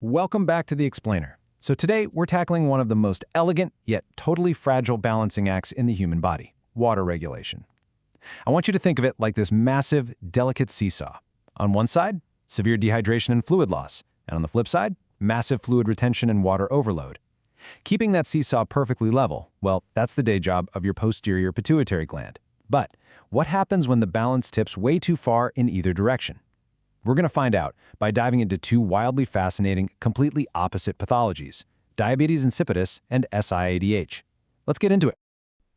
Welcome back to The Explainer. So today, we're tackling one of the most elegant, yet totally fragile balancing acts in the human body, water regulation. I want you to think of it like this massive, delicate seesaw. On one side, severe dehydration and fluid loss, and on the flip side, massive fluid retention and water overload. Keeping that seesaw perfectly level, well, that's the day job of your posterior pituitary gland. But what happens when the balance tips way too far in either direction? We're going to find out by diving into two wildly fascinating, completely opposite pathologies, diabetes insipidus and SIADH. Let's get into it.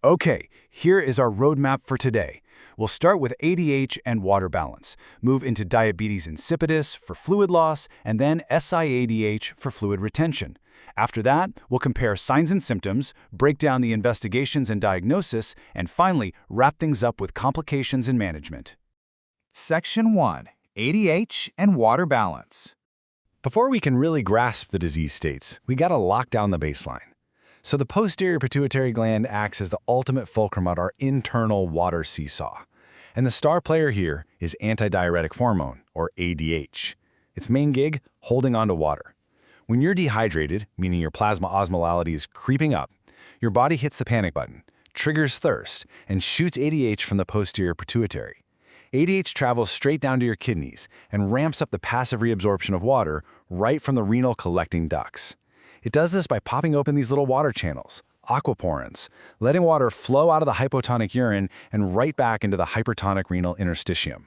Okay, here is our roadmap for today. We'll start with ADH and water balance, move into diabetes insipidus for fluid loss, and then SIADH for fluid retention. After that, we'll compare signs and symptoms, break down the investigations and diagnosis, and finally, wrap things up with complications and management. Section 1. ADH and water balance. Before we can really grasp the disease states, we got to lock down the baseline. So the posterior pituitary gland acts as the ultimate fulcrum of our internal water seesaw. And the star player here is antidiuretic hormone, or ADH. Its main gig, holding on to water. When you're dehydrated, meaning your plasma osmolality is creeping up, your body hits the panic button, triggers thirst, and shoots ADH from the posterior pituitary. ADH travels straight down to your kidneys and ramps up the passive reabsorption of water right from the renal collecting ducts. It does this by popping open these little water channels, aquaporins, letting water flow out of the hypotonic urine and right back into the hypertonic renal interstitium.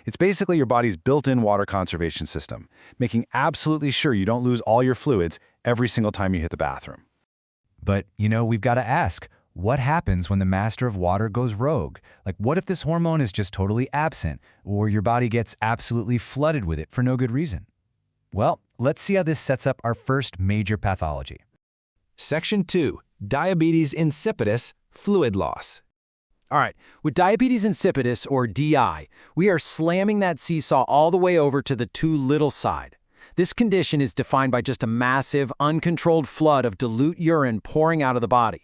It's basically your body's built-in water conservation system, making absolutely sure you don't lose all your fluids every single time you hit the bathroom. But, we've got to ask, what happens when the master of water goes rogue? Like, what if this hormone is just totally absent, or your body gets absolutely flooded with it for no good reason? Well, let's see how this sets up our first major pathology. Section 2. Diabetes insipidus, fluid loss. All right, with diabetes insipidus, or DI, we are slamming that seesaw all the way over to the too little side. This condition is defined by just a massive, uncontrolled flood of dilute urine pouring out of the body.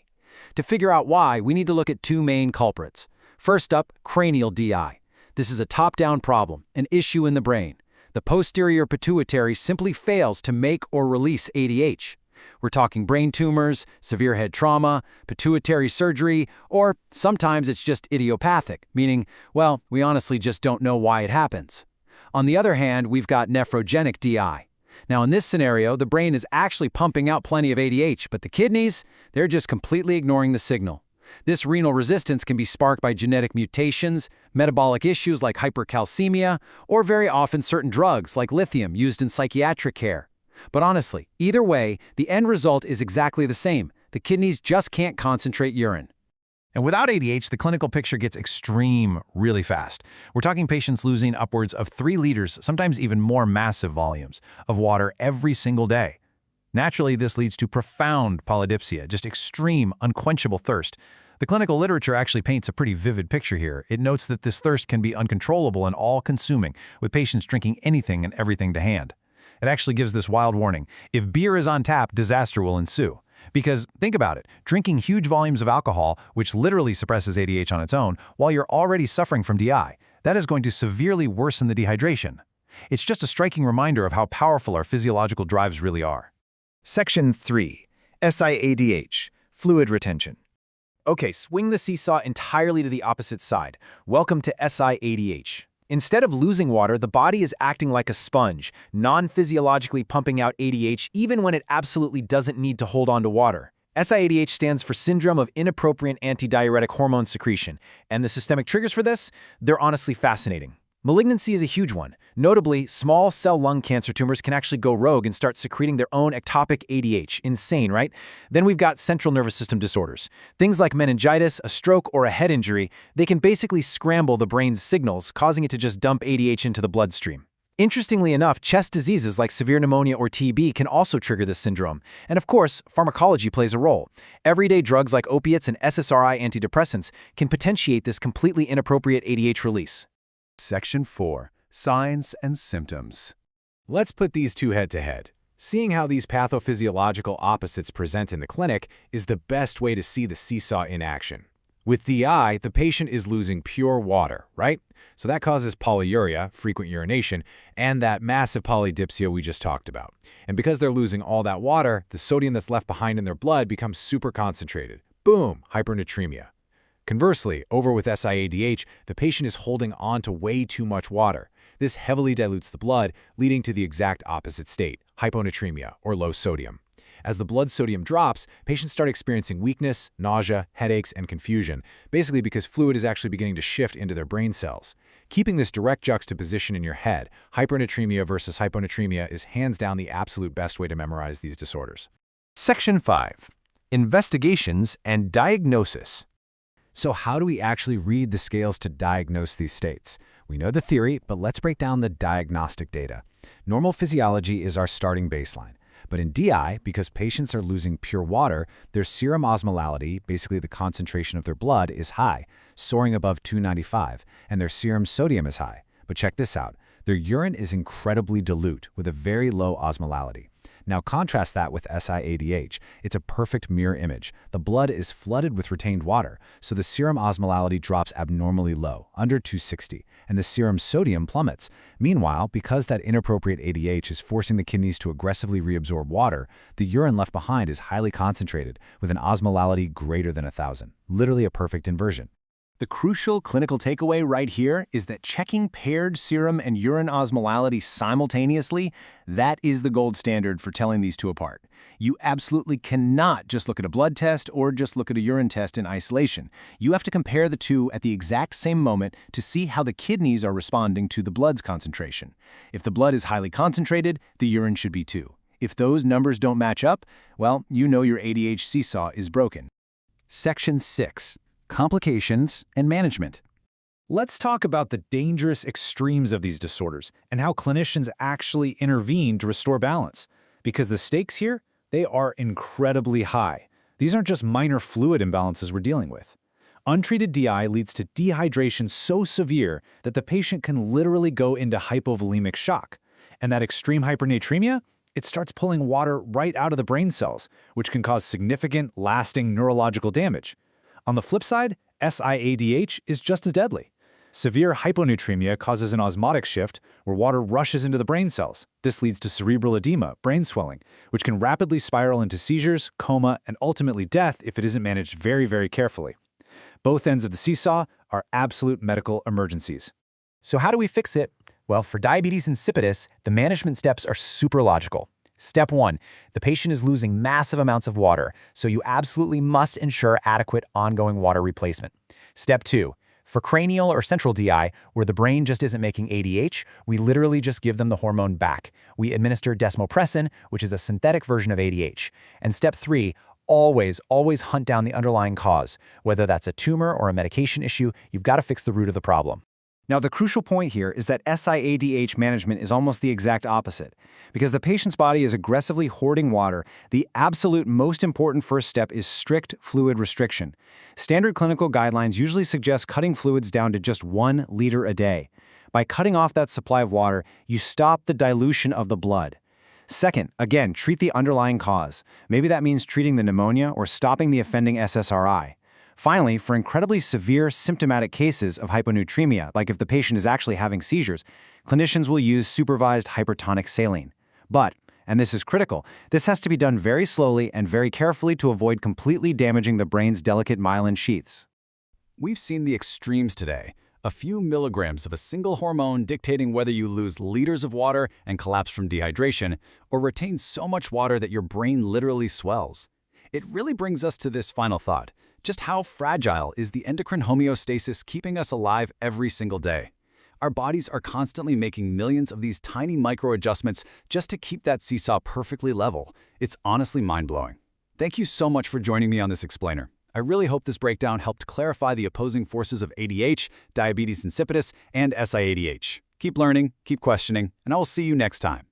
To figure out why, we need to look at two main culprits. First up, cranial DI. This is a top-down problem, an issue in the brain. The posterior pituitary simply fails to make or release ADH. We're talking brain tumors, severe head trauma, pituitary surgery, or sometimes it's just idiopathic, meaning, well, we honestly just don't know why it happens. On the other hand, we've got nephrogenic DI. Now, in this scenario, the brain is actually pumping out plenty of ADH, but the kidneys, they're just completely ignoring the signal. This renal resistance can be sparked by genetic mutations, metabolic issues like hypercalcemia, or very often certain drugs like lithium used in psychiatric care. But honestly, either way, the end result is exactly the same. The kidneys just can't concentrate urine. And without ADH, the clinical picture gets extreme really fast. We're talking patients losing upwards of 3 liters, sometimes even more massive volumes, of water every single day. Naturally, this leads to profound polydipsia, just extreme, unquenchable thirst. The clinical literature actually paints a pretty vivid picture here. It notes that this thirst can be uncontrollable and all-consuming, with patients drinking anything and everything to hand. It actually gives this wild warning: if beer is on tap, disaster will ensue. Because, think about it, drinking huge volumes of alcohol, which literally suppresses ADH on its own, while you're already suffering from DI, that is going to severely worsen the dehydration. It's just a striking reminder of how powerful our physiological drives really are. Section 3. SIADH, fluid retention. Okay, swing the seesaw entirely to the opposite side. Welcome to SIADH. Instead of losing water, the body is acting like a sponge, non-physiologically pumping out ADH even when it absolutely doesn't need to hold on to water. SIADH stands for Syndrome of Inappropriate Antidiuretic Hormone Secretion, and the systemic triggers for this? They're honestly fascinating. Malignancy is a huge one. Notably, small cell lung cancer tumors can actually go rogue and start secreting their own ectopic ADH. Insane, right? Then we've got central nervous system disorders. Things like meningitis, a stroke, or a head injury, they can basically scramble the brain's signals, causing it to just dump ADH into the bloodstream. Interestingly enough, chest diseases like severe pneumonia or TB can also trigger this syndrome. And of course, pharmacology plays a role. Everyday drugs like opiates and SSRI antidepressants can potentiate this completely inappropriate ADH release. Section 4. Signs and symptoms. Let's put these two head-to-head. Seeing how these pathophysiological opposites present in the clinic is the best way to see the seesaw in action. With DI, the patient is losing pure water, right? So that causes polyuria, frequent urination, and that massive polydipsia we just talked about. And because they're losing all that water, the sodium that's left behind in their blood becomes super concentrated. Boom, hypernatraemia. Conversely, over with SIADH, the patient is holding on to way too much water. This heavily dilutes the blood, leading to the exact opposite state, hyponatraemia, or low sodium. As the blood sodium drops, patients start experiencing weakness, nausea, headaches, and confusion, basically because fluid is actually beginning to shift into their brain cells. Keeping this direct juxtaposition in your head, hypernatremia versus hyponatremia, is hands down the absolute best way to memorize these disorders. Section 5. Investigations and diagnosis. So how do we actually read the scales to diagnose these states? We know the theory, but let's break down the diagnostic data. Normal physiology is our starting baseline. But in DI, because patients are losing pure water, their serum osmolality, basically the concentration of their blood, is high, soaring above 295, and their serum sodium is high. But check this out. Their urine is incredibly dilute with a very low osmolality. Now contrast that with SIADH. It's a perfect mirror image. The blood is flooded with retained water, so the serum osmolality drops abnormally low, under 260, and the serum sodium plummets. Meanwhile, because that inappropriate ADH is forcing the kidneys to aggressively reabsorb water, the urine left behind is highly concentrated, with an osmolality greater than 1,000. Literally a perfect inversion. The crucial clinical takeaway right here is that checking paired serum and urine osmolality simultaneously, that is the gold standard for telling these two apart. You absolutely cannot just look at a blood test or just look at a urine test in isolation. You have to compare the two at the exact same moment to see how the kidneys are responding to the blood's concentration. If the blood is highly concentrated, the urine should be too. If those numbers don't match up, well, you know your ADH seesaw is broken. Section 6. Complications and management. Let's talk about the dangerous extremes of these disorders and how clinicians actually intervene to restore balance. Because the stakes here, they are incredibly high. These aren't just minor fluid imbalances we're dealing with. Untreated DI leads to dehydration so severe that the patient can literally go into hypovolemic shock. And that extreme hypernatremia, it starts pulling water right out of the brain cells, which can cause significant, lasting neurological damage. On the flip side, SIADH is just as deadly. Severe hyponatremia causes an osmotic shift where water rushes into the brain cells. This leads to cerebral edema, brain swelling, which can rapidly spiral into seizures, coma, and ultimately death if it isn't managed very, very carefully. Both ends of the seesaw are absolute medical emergencies. So how do we fix it? Well, for diabetes insipidus, the management steps are super logical. Step 1, the patient is losing massive amounts of water, so you absolutely must ensure adequate ongoing water replacement. Step 2, for cranial or central DI, where the brain just isn't making ADH, we literally just give them the hormone back. We administer desmopressin, which is a synthetic version of ADH. And step 3, always hunt down the underlying cause. Whether that's a tumor or a medication issue, you've got to fix the root of the problem. Now, the crucial point here is that SIADH management is almost the exact opposite. Because the patient's body is aggressively hoarding water, the absolute most important first step is strict fluid restriction. Standard clinical guidelines usually suggest cutting fluids down to just 1 liter a day. By cutting off that supply of water, you stop the dilution of the blood. Second, again, treat the underlying cause. Maybe that means treating the pneumonia or stopping the offending SSRI. Finally, for incredibly severe symptomatic cases of hyponatremia, like if the patient is actually having seizures, clinicians will use supervised hypertonic saline. But, and this is critical, this has to be done very slowly and very carefully to avoid completely damaging the brain's delicate myelin sheaths. We've seen the extremes today. A few milligrams of a single hormone dictating whether you lose liters of water and collapse from dehydration, or retain so much water that your brain literally swells. It really brings us to this final thought. Just how fragile is the endocrine homeostasis keeping us alive every single day? Our bodies are constantly making millions of these tiny micro-adjustments just to keep that seesaw perfectly level. It's honestly mind-blowing. Thank you so much for joining me on this explainer. I really hope this breakdown helped clarify the opposing forces of ADH, diabetes insipidus, and SIADH. Keep learning, keep questioning, and I will see you next time.